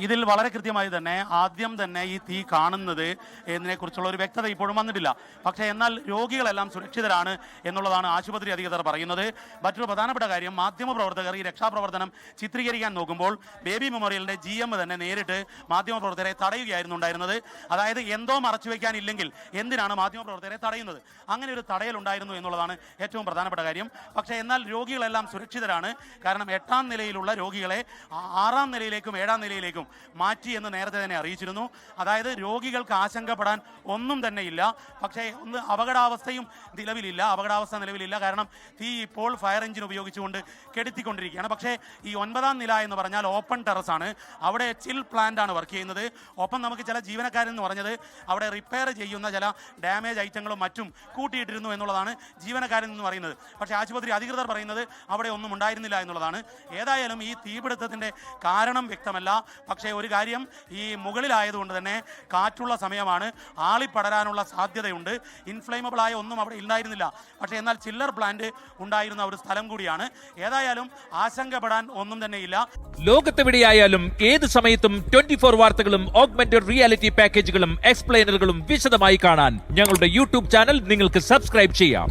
ഇതിൽ വളരെ കൃത്യമായി തന്നെ ആദ്യം തന്നെ ഈ തീ കാണുന്നത് എന്നതിനെക്കുറിച്ചുള്ള ഒരു വ്യക്തത ഇപ്പോഴും വന്നിട്ടില്ല. പക്ഷേ എന്നാൽ രോഗികളെല്ലാം സുരക്ഷിതരാണ് എന്നുള്ളതാണ് ആശുപത്രി അധികൃതർ പറയുന്നത്. മറ്റൊരു പ്രധാനപ്പെട്ട കാര്യം, മാധ്യമപ്രവർത്തകർ ഈ രക്ഷാപ്രവർത്തനം ചിത്രീകരിക്കാൻ നോക്കുമ്പോൾ ബേബി മെമ്മോറിയലിന്റെ GM തന്നെ നേരിട്ട് മാധ്യമപ്രവർത്തകരെ തടയുകയായിരുന്നു ഉണ്ടായിരുന്നത്. അതായത് എന്തോ മറച്ചുവെക്കാനില്ലെങ്കിൽ എന്തിനാണ് മാധ്യമപ്രവർത്തകരെ തടയുന്നത്? അങ്ങനെ ഒരു തടയൽ ഉണ്ടായിരുന്നു എന്നുള്ളതാണ് ഏറ്റവും പ്രധാനപ്പെട്ട കാര്യം. പക്ഷേ എന്നാൽ രോഗികളെല്ലാം സുരക്ഷിതരാണ്. കാരണം 8ാം നിലയിലുള്ള രോഗികളെ 6ാം നിലയിലേക്കും 7ാം നിലയിലേക്കും മാറ്റി എന്ന് നേരത്തെ തന്നെ അറിയിച്ചിരുന്നു. അതായത് രോഗികൾക്ക് ആശങ്കപ്പെടാൻ ഒന്നും തന്നെ ഇല്ല. പക്ഷേ അപകടാവസ്ഥ നിലവിലില്ല. കാരണം തീ ഇപ്പോൾ ഫയർ എഞ്ചിൻ ഉപയോഗിച്ചുകൊണ്ട് കെടുത്തിക്കൊണ്ടിരിക്കുകയാണ്. പക്ഷേ ഈ 9ാം നില എന്ന് പറഞ്ഞാൽ ഓപ്പൺ ടെറസ് ആണ്. അവിടെ ചിൽ പ്ലാന്റ് ആണ് വർക്ക് ചെയ്യുന്നത്. ഒപ്പം നമുക്ക് ചില ജീവനക്കാരെന്ന് പറഞ്ഞത് അവിടെ റിപ്പയർ ചെയ്യുന്ന ചില ഡാമേജ് ഐറ്റങ്ങളും മറ്റും കൂട്ടിയിട്ടിരുന്നു എന്നുള്ളതാണ് ജീവനക്കാരൻ എന്ന് പറയുന്നത്. പക്ഷേ ആശുപത്രി അധികൃതർ പറയുന്നത് അവിടെ ഒന്നും ഉണ്ടായിരുന്നില്ല എന്നുള്ളതാണ്. ഏതായാലും ഈ തീപിടുത്തത്തിൻ്റെ കാരണം വ്യക്തമല്ല. പക്ഷേ ഒരു കാര്യം, ഈ മുകളിലായതുകൊണ്ട് തന്നെ കാറ്റുള്ള സമയമാണ്, ആളിപ്പടരാനുള്ള സാധ്യതയുണ്ട്. ഇൻഫ്ലേമബിൾ ആയ ഒന്നും അവിടെ ഉണ്ടായിരുന്നില്ല. പക്ഷേ എന്നാൽ ചില്ലർ പ്ലാന്റ് ഉണ്ടായിരുന്ന ഒരു സ്ഥലം കൂടിയാണ്. ഏതായാലും ആശങ്കപ്പെടാൻ ഒന്നും തന്നെ ഇല്ല. ലോകത്തെവിടെയായാലും ഏത് സമയത്തും 24 വാർത്തകളും ഓഗ്മെന്റഡ് റിയാലിറ്റി പാക്കേജുകളും എക്സ്പ്ലെയിനറുകളും വിശദമായി കാണാൻ ഞങ്ങളുടെ യൂട്യൂബ് ചാനൽ നിങ്ങൾക്ക് സബ്സ്ക്രൈബ് ചെയ്യാം.